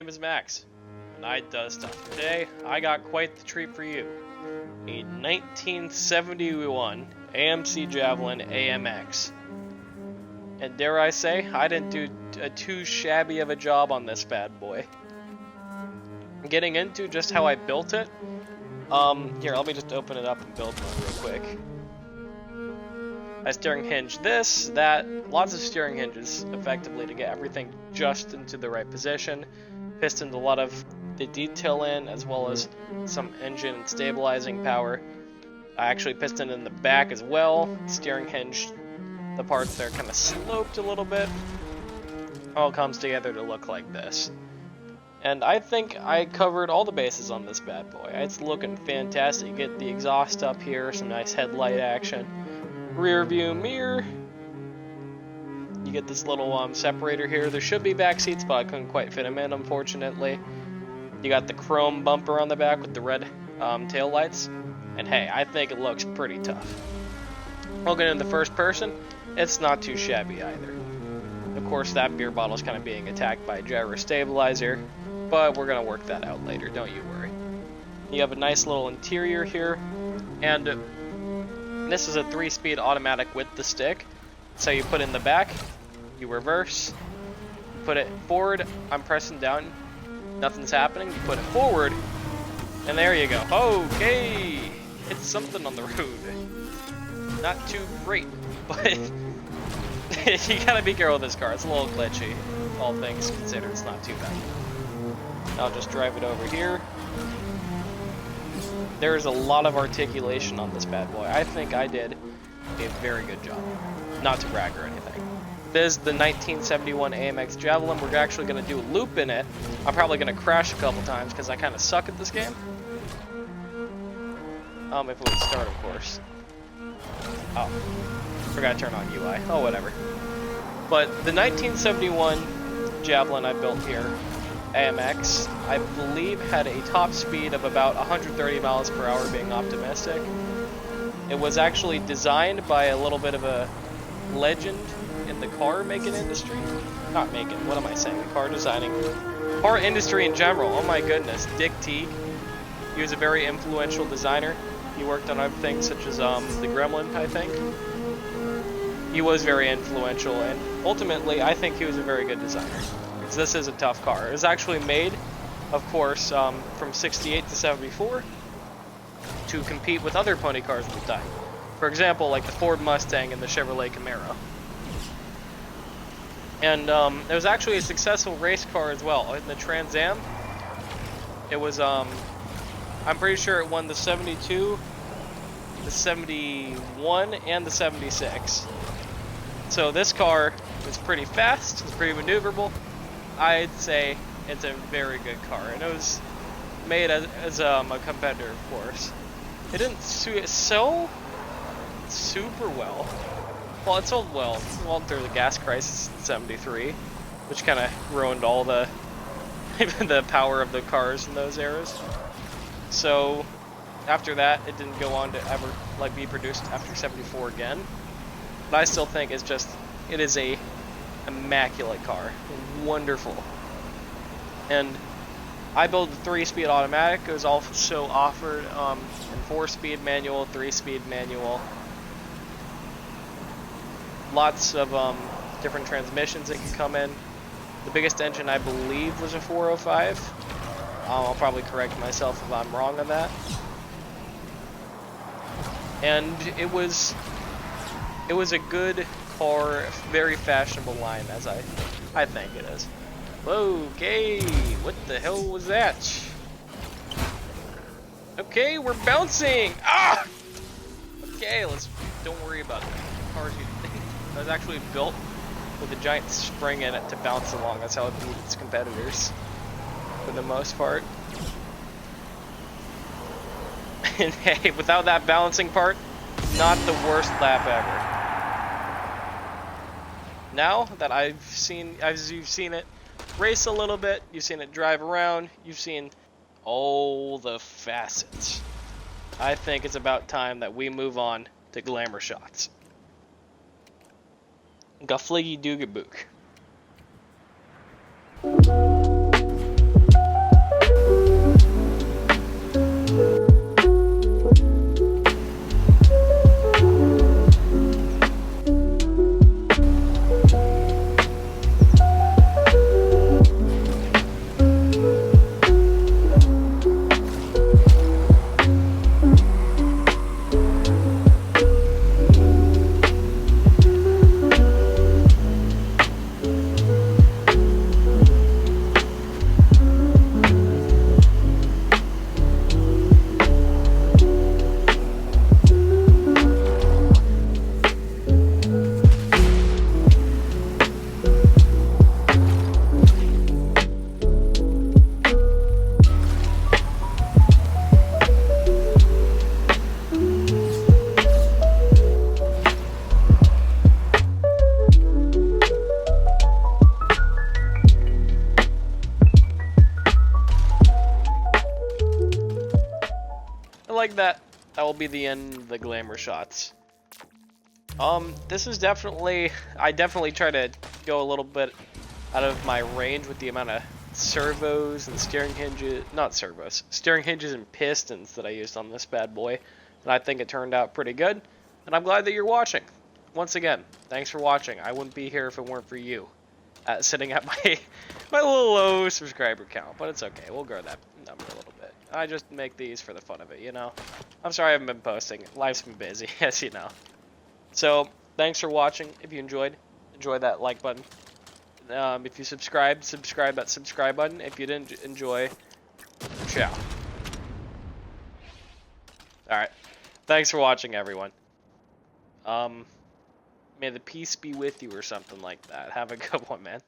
name is Max, and I does stuff. Today, I got quite the treat for you. A 1971 AMC Javelin AMX. And dare I say, I didn't do too shabby of a job on this bad boy. Getting into just how I built it, here, let me just open it up and build one real quick. I steering hinge this, that, lots of steering hinges, effectively, to get everything just into the right position. Pistoned a lot of the detail in, as well as some engine and stabilizing power. I actually pistoned in the back as well. Steering hinge, the parts there kind of sloped a little bit. All comes together to look like this. And I think I covered all the bases on this bad boy. It's looking fantastic. You get the exhaust up here, some nice headlight action. Rear view mirror. You get this little separator here. There should be back seats, but I couldn't quite fit them in, unfortunately. You got the chrome bumper on the back with the red tail lights. And hey, I think it looks pretty tough. Looking in the first person, it's not too shabby either. Of course, that beer bottle is kind of being attacked by a gyro stabilizer, but we're going to work that out later, don't you worry. You have a nice little interior here, and this is a 3-speed automatic with the stick. So you put in the back, you reverse, you put it forward, I'm pressing down, nothing's happening, you put it forward, and there you go. Okay, it's something on the road. Not too great, but you gotta be careful with this car. It's a little glitchy, all things considered. It's not too bad. I'll just drive it over here. There's a lot of articulation on this bad boy. I think I did a very good job. Not to brag or anything. This is the 1971 AMX Javelin. We're actually going to do a loop in it. I'm probably going to crash a couple times because I kind of suck at this game. If it would start, of course. Oh, forgot to turn on UI. Oh, whatever. But the 1971 Javelin I built here, AMX, I believe had a top speed of about 130 miles per hour, being optimistic. It was actually designed by a little bit of a legend in the car making industry. Not making, what am I saying? The car designing. Car industry in general, oh my goodness. Dick Teague. He was a very influential designer. He worked on other things such as the Gremlin, I think. He was very influential, and ultimately, I think he was a very good designer. Because this is a tough car. It was actually made, of course, from 68 to 74 to compete with other pony cars at the time. For example, like the Ford Mustang and the Chevrolet Camaro. And it was actually a successful race car as well. In the Trans Am, it was, I'm pretty sure it won the 72, the 71, and the 76. So this car was pretty fast, it's pretty maneuverable. I'd say it's a very good car, and it was made as a competitor, of course. It didn't sell super well. Well, it sold well. It sold through the gas crisis in '73, which kind of ruined all the the power of the cars in those eras. So after that, it didn't go on to ever be produced after '74 again. But I still think it is a immaculate car, wonderful. And I built a 3-speed automatic. It was also offered in 4-speed manual, 3-speed manual. Lots of different transmissions that can come in. The biggest engine, I believe, was a 405. I'll probably correct myself if I'm wrong on that. And it was a good car, very fashionable line, as I think it is. Okay, what the hell was that? Okay, we're bouncing! Ah! Okay, don't worry about it. The car's it was actually built with a giant spring in it to bounce along. That's how it beat its competitors, for the most part. And hey, without that balancing part, not the worst lap ever. Now that you've seen it race a little bit, you've seen it drive around, you've seen all the facets, I think it's about time that we move on to glamour shots. Gafliggy Doogabook. like that. That will be the end of the glamour shots. This is definitely, I definitely try to go a little bit out of my range with the amount of servos and steering hinges, not servos, steering hinges and pistons that I used on this bad boy. And I think it turned out pretty good. And I'm glad that you're watching. Once again, thanks for watching. I wouldn't be here if it weren't for you. Sitting at my little low subscriber count, but it's okay. We'll grow that number a little bit. I just make these for the fun of it, you know? I'm sorry I haven't been posting. Life's been busy, as you know. So, thanks for watching. If you enjoyed that like button. If you subscribe that subscribe button. If you didn't enjoy, ciao. Alright. Thanks for watching, everyone. May the peace be with you or something like that. Have a good one, man.